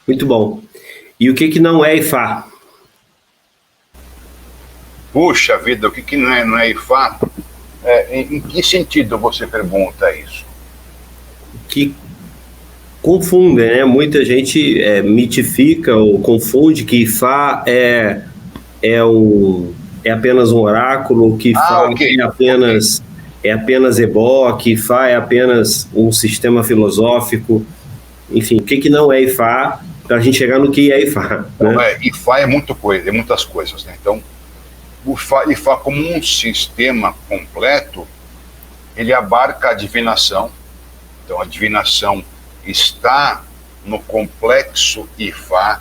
Muito bom. E o que não é Ifá? Puxa vida, o que não é Ifá? Em que sentido você pergunta isso? Que confundem, né? Muita gente mitifica ou confunde que Ifá é apenas um oráculo, que Ah, Ifá ok, ok. é apenas ebó, que Ifá é apenas um sistema filosófico. Enfim, o que não é Ifá, para a gente chegar no que é Ifá, Então, né? Ifá é muitas coisas, né? Então, o Ifá como um sistema completo, ele abarca a divinação. Então, a divinação está no complexo Ifá,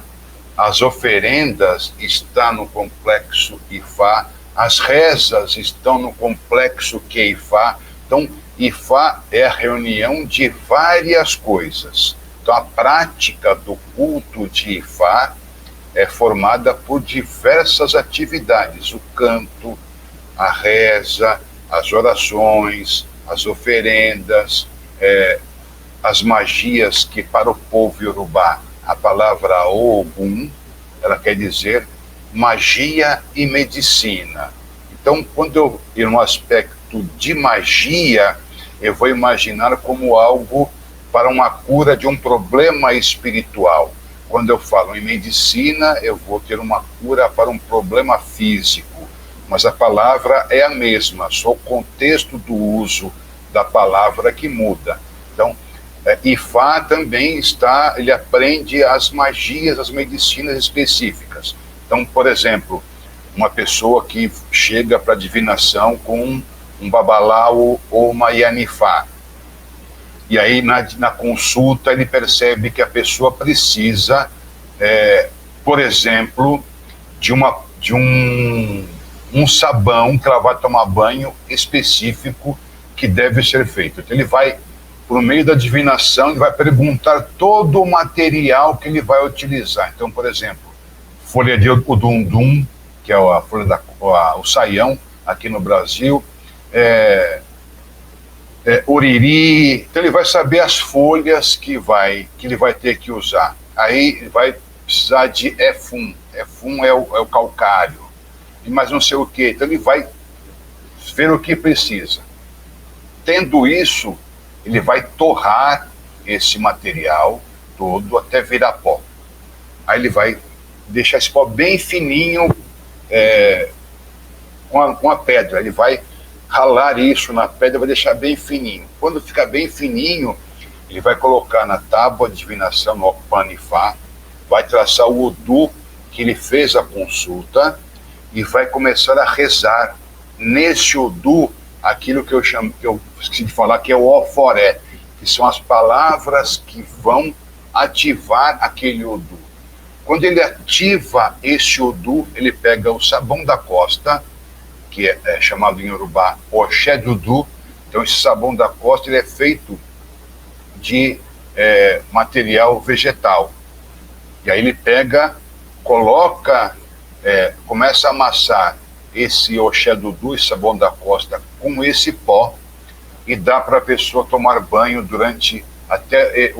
as oferendas estão no complexo Ifá, as rezas estão no complexo Ifá. Então, Ifá é a reunião de várias coisas. Então, a prática do culto de Ifá é formada por diversas atividades: o canto, a reza, as orações, as oferendas, as magias, que para o povo iorubá a palavra Ogum, ela quer dizer magia e medicina. Então, quando eu ir no aspecto de magia, eu vou imaginar como algo para uma cura de um problema espiritual. Quando eu falo em medicina, eu vou ter uma cura para um problema físico, mas a palavra é a mesma, só o contexto do uso da palavra que muda. Então, Ifá também ele aprende as magias, as medicinas específicas. Então, por exemplo, uma pessoa que chega para a divinação com um babalau ou uma yanifá, e aí na consulta ele percebe que a pessoa precisa, por exemplo, de um sabão que ela vai tomar banho específico que deve ser feito. Então ele vai, por meio da divinação, ele vai perguntar todo o material que ele vai utilizar. Então, por exemplo, folha de udundum, que é a folha o saião aqui no Brasil, uriri. Então ele vai saber as folhas que ele vai ter que usar. Aí ele vai precisar de efum. Efum é o calcário. E mais não sei o que. Então ele vai ver o que precisa. Tendo isso, ele vai torrar esse material todo até virar pó. Aí ele vai deixar esse pó bem fininho, com a pedra. Ele vai ralar isso na pedra, vai deixar bem fininho. Quando ficar bem fininho, ele vai colocar na tábua de divinação, no Opanifá, vai traçar o Odu que ele fez a consulta e vai começar a rezar nesse Odu aquilo que eu esqueci de falar, que é o Oforé, que são as palavras que vão ativar aquele Odu. Quando ele ativa esse Odu, ele pega o sabão da costa, que é chamado em Yorubá Oxé Dudu. Então esse sabão da costa ele é feito de material vegetal. E aí ele pega, coloca, começa a amassar esse Oxé Dudu, esse sabão da costa, com esse pó, e dá para a pessoa tomar banho durante até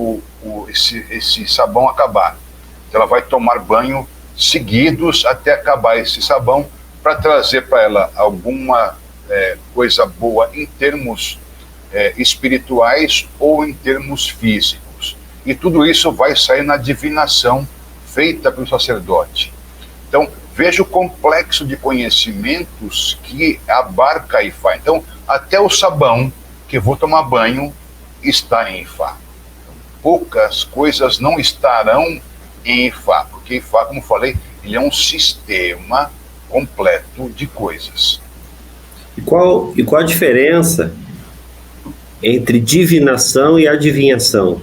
esse sabão acabar. Então ela vai tomar banho seguidos até acabar esse sabão, para trazer para ela alguma coisa boa em termos espirituais ou em termos físicos. E tudo isso vai sair na divinação feita pelo sacerdote. Então, veja o complexo de conhecimentos que abarca a Ifá. Então, até o sabão que eu vou tomar banho está em Ifá. Poucas coisas não estarão em Ifá, porque Ifá, como falei, ele é um sistema completo de coisas. E qual a diferença entre divinação e adivinhação?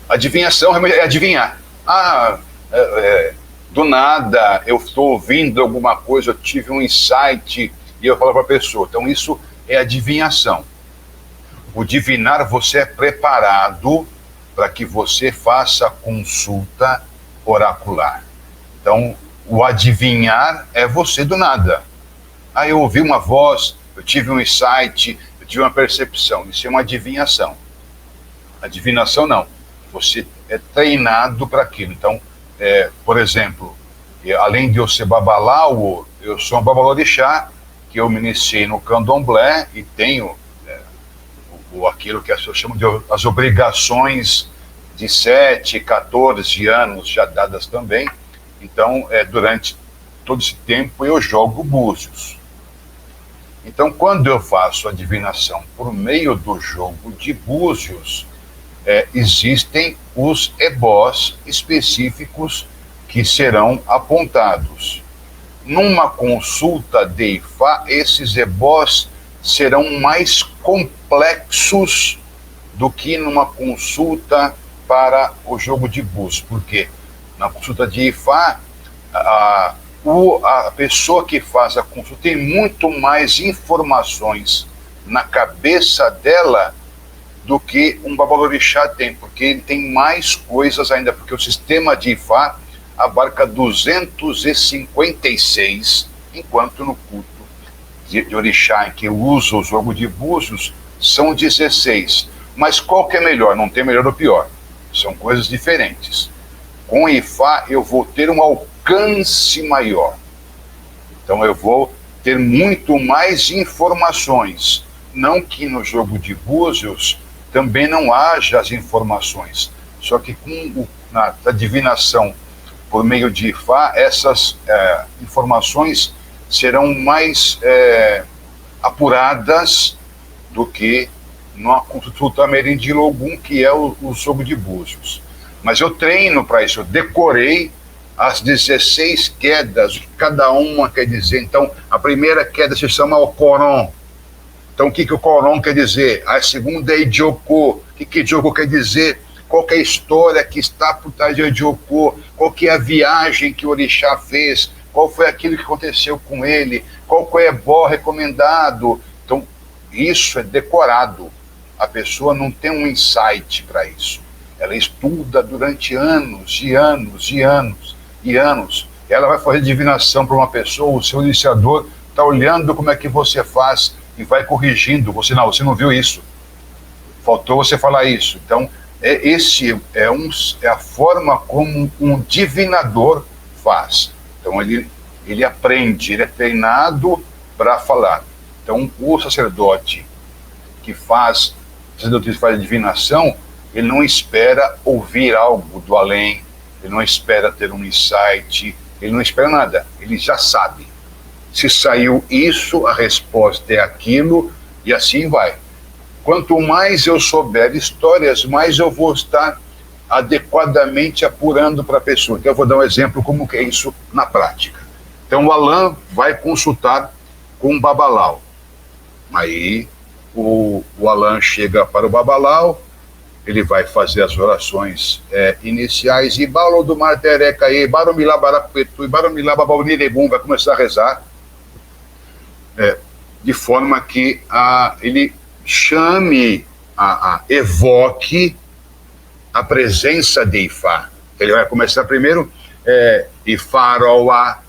Adivinhação é adivinhar. Do nada eu estou ouvindo alguma coisa, eu tive um insight e eu falo para a pessoa. Então isso é adivinhação. O divinar, você é preparado para que você faça consulta oracular. Então, o adivinhar é você do nada. Eu ouvi uma voz, eu tive um insight, eu tive uma percepção. Isso é uma adivinhação. Adivinação não. Você treinado para aquilo. Então, por exemplo, além de eu ser babalau, eu sou um babalorixá, que eu me iniciei no candomblé e tenho aquilo que as pessoas chamam de as obrigações de 7, 14 anos já dadas também. Então, durante todo esse tempo eu jogo búzios. Então, quando eu faço a divinação por meio do jogo de búzios, existem os ebós específicos que serão apontados. Numa consulta de Ifá, esses ebós serão mais complexos do que numa consulta para o jogo de búzios. Por quê? Na consulta de Ifá, a pessoa que faz a consulta tem muito mais informações na cabeça dela do que um babalorixá tem, porque ele tem mais coisas ainda, porque o sistema de Ifá abarca 256, enquanto no culto de orixá, em que eu uso o jogo de búzios, são 16. Mas qual que é melhor? Não tem melhor ou pior. São coisas diferentes. Com Ifá eu vou ter um alcance maior. Então eu vou ter muito mais informações. Não que no jogo de búzios também não haja as informações. Só que na divinação por meio de Ifá, essas informações serão mais apuradas do que numa consulta Merim Logum, que é o jogo de búzios. Mas eu treino para isso, eu decorei as 16 quedas, o que cada uma quer dizer. Então, a primeira queda se chama o Coron. Então, o que o Coron quer dizer? A segunda é Idioko. O que Idioko quer dizer? Qual que é a história que está por trás de Idioko? Qual que é a viagem que o orixá fez? Qual foi aquilo que aconteceu com ele? Qual que é o ebó recomendado? Então, isso é decorado. A pessoa não tem um insight para isso. Ela estuda durante anos e anos e anos e anos. Ela vai fazer divinação para uma pessoa, o seu iniciador está olhando como é que você faz e vai corrigindo. Você não viu isso. Faltou você falar isso. Então, esse é a forma como um divinador faz. Então, ele aprende, ele é treinado para falar. Então, o sacerdote que faz a divinação, ele não espera ouvir algo do além, ele não espera ter um insight, ele não espera nada, ele já sabe. Se saiu isso, a resposta é aquilo, e assim vai. Quanto mais eu souber histórias, mais eu vou estar adequadamente apurando para a pessoa. Então eu vou dar um exemplo como que é isso na prática. Então o Alain vai consultar com um babalau. Aí o Alain chega para o babalau, ele vai fazer as orações iniciais, e Balo do Martereca e Baromilá Barapetu e Baromilá Babaunirebum, vai começar a rezar, de forma que ele chame, evoque a presença de Ifá. Ele vai começar primeiro Ifaroá,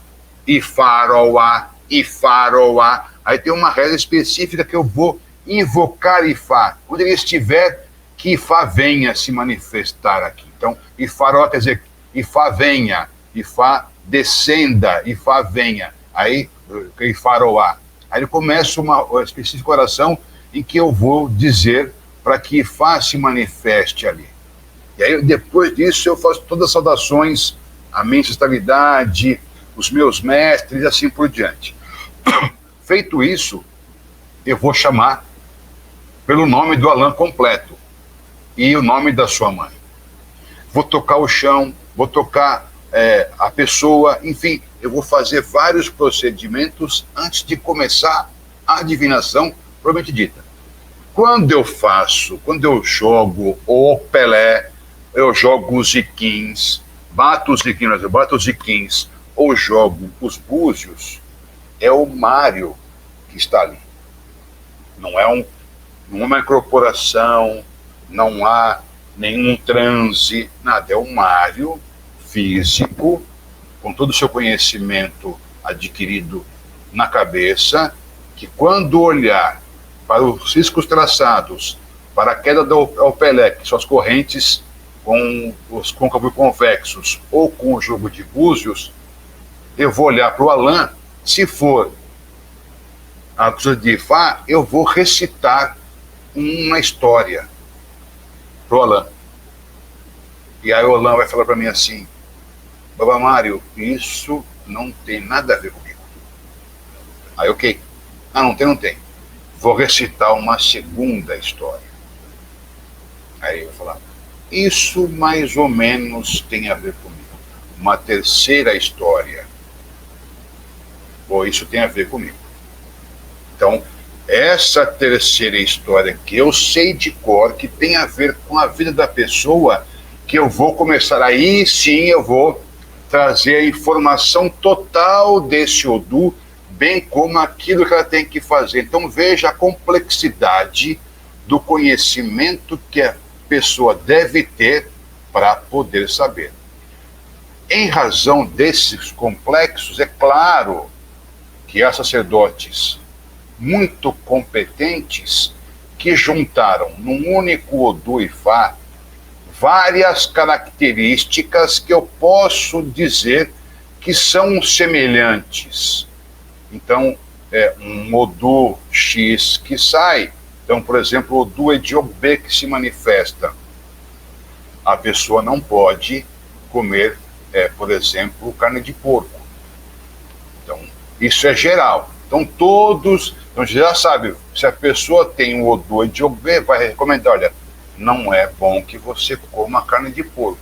Ifaroá, Ifaroá. Aí tem uma reza específica que eu vou invocar Ifá. Quando ele estiver, que Ifá venha se manifestar aqui. Então, Ifaroá quer dizer Ifá venha, Ifá descenda, Ifá venha. Aí, Ifaroá. Aí ele começa uma específica oração em que eu vou dizer para que Ifá se manifeste ali. E aí, depois disso, eu faço todas as saudações, a minha ancestralidade, os meus mestres, e assim por diante. Feito isso, eu vou chamar pelo nome do Alain completo e o nome da sua mãe. Vou tocar o chão, vou tocar a pessoa, enfim, eu vou fazer vários procedimentos antes de começar a divinação propriamente dita. Quando eu jogo o Pelé, eu jogo os ziquins, bato os ziquins, ou jogo os búzios, é o Mário que está ali. Não é uma incorporação, não há nenhum transe, nada. É o Mário físico, com todo o seu conhecimento adquirido na cabeça, que quando olhar para os riscos traçados, para a queda do Pelé, que são as correntes com os côncavos convexos ou com o jogo de búzios, eu vou olhar para o Alain, se for a coisa de Ifá, eu vou recitar uma história para o Alain. E aí o Alain vai falar para mim assim: Baba Mário, isso não tem nada a ver comigo. Aí, ok. Ah, não tem. Vou recitar uma segunda história. Aí eu vou falar: isso mais ou menos tem a ver comigo. Uma terceira história. Pô, isso tem a ver comigo. Então, essa terceira história que eu sei de cor, que tem a ver com a vida da pessoa, que eu vou começar, aí sim eu vou trazer a informação total desse Odu, bem como aquilo que ela tem que fazer. Então veja a complexidade do conhecimento que a pessoa deve ter para poder saber. Em razão desses complexos, é claro que há sacerdotes muito competentes que juntaram num único Odu Ifá várias características que eu posso dizer que são semelhantes. Então, um Odu X que sai, então, por exemplo, o Odu Ediobê que se manifesta. A pessoa não pode comer, por exemplo, carne de porco. Então, isso é geral. Então, então já sabe, se a pessoa tem um Odu Ediobê, vai recomendar, olha, não é bom que você coma carne de porco.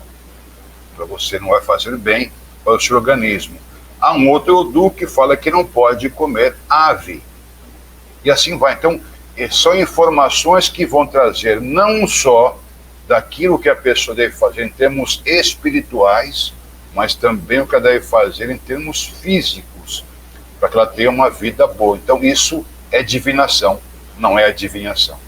Para você não vai fazer bem para o seu organismo. Há um outro Odu que fala que não pode comer ave. E assim vai. Então, são informações que vão trazer não só daquilo que a pessoa deve fazer em termos espirituais, mas também o que ela deve fazer em termos físicos, para que ela tenha uma vida boa. Então, isso é divinação, não é adivinhação.